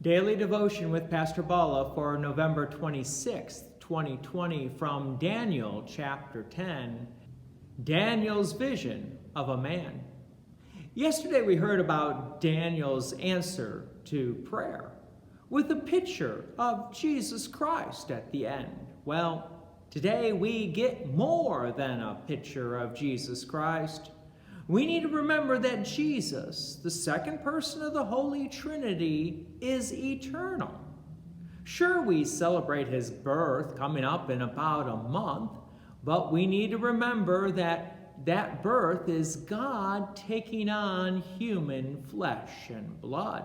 Daily Devotion with Pastor Balla for November 26th, 2020 from Daniel chapter 10, Daniel's vision of a man. Yesterday we heard about Daniel's answer to prayer with a picture of Jesus Christ at the end. Well, today we get more than a picture of Jesus Christ. We need to remember that Jesus, the second person of the Holy Trinity, is eternal. Sure, we celebrate his birth coming up in about a month, but we need to remember that birth is God taking on human flesh and blood.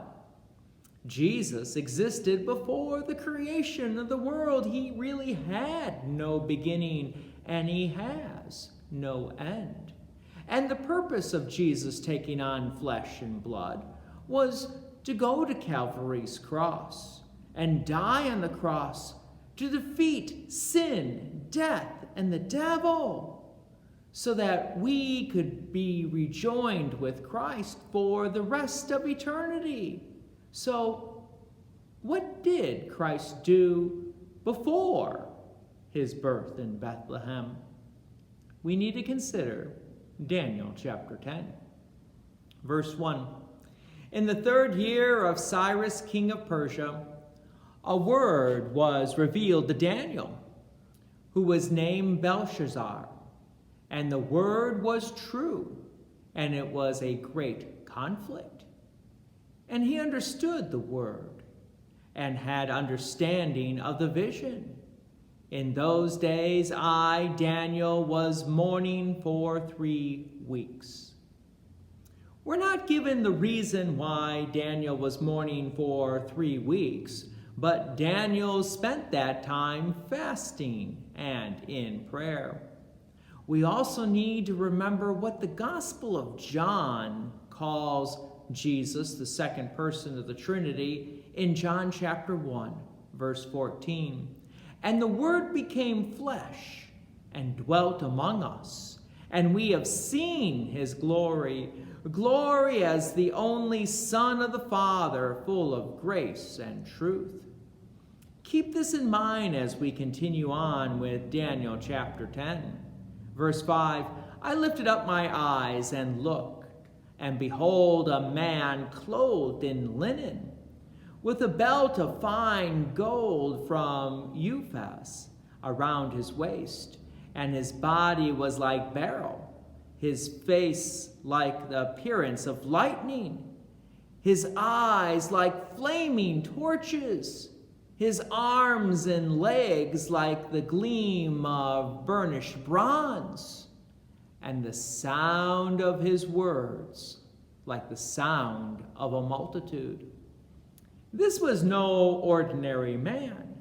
Jesus existed before the creation of the world. He really had no beginning, and he has no end. And the purpose of Jesus taking on flesh and blood was to go to Calvary's cross and die on the cross to defeat sin, death, and the devil, so that we could be rejoined with Christ for the rest of eternity. So, what did Christ do before his birth in Bethlehem? We need to consider Daniel chapter 10, verse 1. In the 3rd year of Cyrus, king of Persia, a word was revealed to Daniel, who was named Belshazzar. And the word was true, and it was a great conflict. And he understood the word, and had understanding of the vision. In those days, I, Daniel, was mourning for 3 weeks. We're not given the reason why Daniel was mourning for 3 weeks, but Daniel spent that time fasting and in prayer. We also need to remember what the Gospel of John calls Jesus, the second person of the Trinity, in John chapter 1, verse 14. And the Word became flesh and dwelt among us, and we have seen his glory, glory as the only Son of the Father, full of grace and truth. Keep this in mind as we continue on with Daniel chapter 10. Verse 5, I lifted up my eyes and looked, and behold, a man clothed in linen, with a belt of fine gold from Uphaz around his waist, and his body was like beryl, his face like the appearance of lightning, his eyes like flaming torches, his arms and legs like the gleam of burnished bronze, and the sound of his words like the sound of a multitude. This was no ordinary man.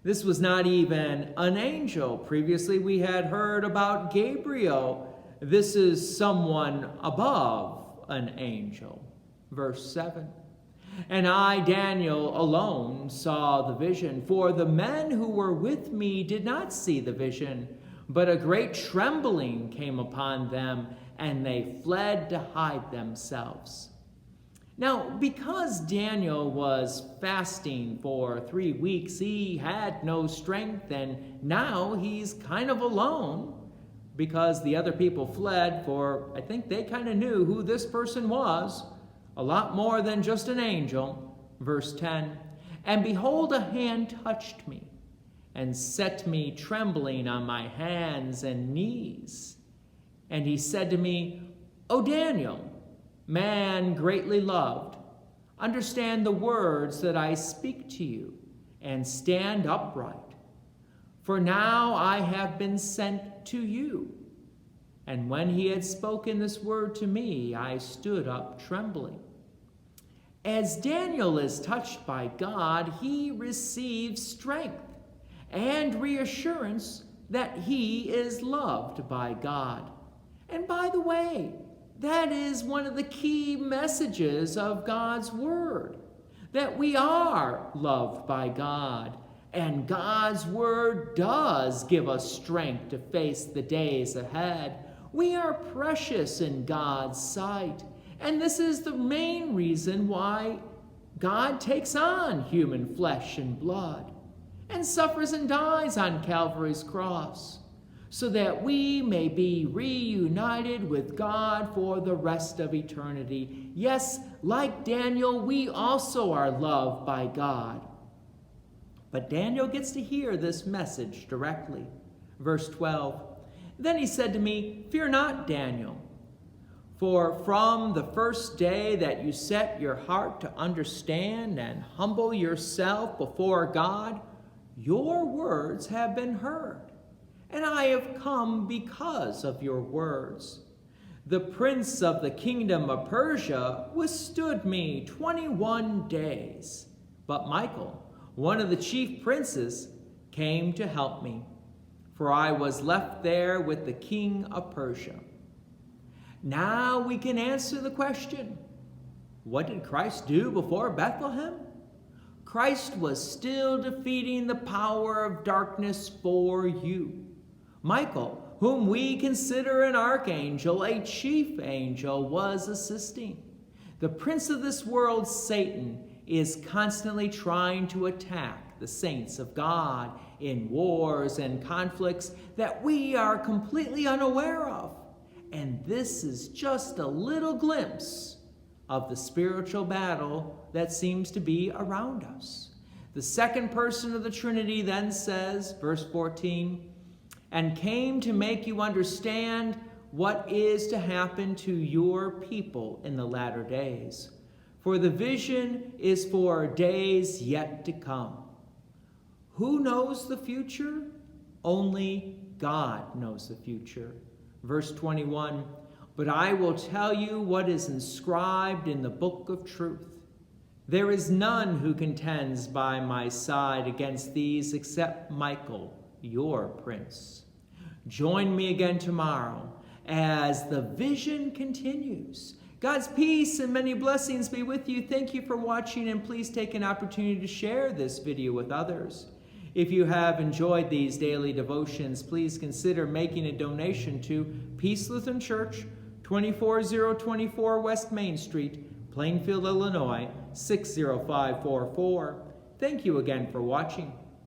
This was not even an angel. Previously we had heard about Gabriel. This is someone above an angel. Verse 7. And I, Daniel, alone saw the vision, for the men who were with me did not see the vision, but a great trembling came upon them, and they fled to hide themselves. Now, because Daniel was fasting for 3 weeks, he had no strength, and now he's kind of alone because the other people fled, for I think they kind of knew who this person was, a lot more than just an angel. Verse 10, and behold, a hand touched me and set me trembling on my hands and knees. And he said to me, O Daniel, man greatly loved, understand the words that I speak to you, and stand upright. For now I have been sent to you. And when he had spoken this word to me, I stood up trembling. As Daniel is touched by God, he receives strength and reassurance that he is loved by God. And by the way, that is one of the key messages of God's Word, that we are loved by God, and God's Word does give us strength to face the days ahead. We are precious in God's sight, and this is the main reason why God takes on human flesh and blood and suffers and dies on Calvary's cross so that we may be reunited with God for the rest of eternity. Yes, like Daniel, we also are loved by God. But Daniel gets to hear this message directly. Verse 12, "Then he said to me, 'Fear not, Daniel, for from the first day that you set your heart to understand and humble yourself before God, your words have been heard, and I have come because of your words. The prince of the kingdom of Persia withstood me 21 days, but Michael, one of the chief princes, came to help me, for I was left there with the king of Persia.'" Now we can answer the question, what did Christ do before Bethlehem? Christ was still defeating the power of darkness for you. Michael, whom we consider an archangel, a chief angel, was assisting. The prince of this world, Satan, is constantly trying to attack the saints of God in wars and conflicts that we are completely unaware of. And this is just a little glimpse of the spiritual battle that seems to be around us. The second person of the Trinity then says, verse 14, "And came to make you understand what is to happen to your people in the latter days. For the vision is for days yet to come." Who knows the future? Only God knows the future. Verse 21, "But I will tell you what is inscribed in the book of truth. There is none who contends by my side against these except Michael, your prince." Join me again tomorrow as the vision continues. God's peace and many blessings be with you. Thank you for watching, and please take an opportunity to share this video with others. If you have enjoyed these daily devotions, please consider making a donation to Peace Lutheran Church, 24024 West Main Street, Plainfield, Illinois, 60544. Thank you again for watching.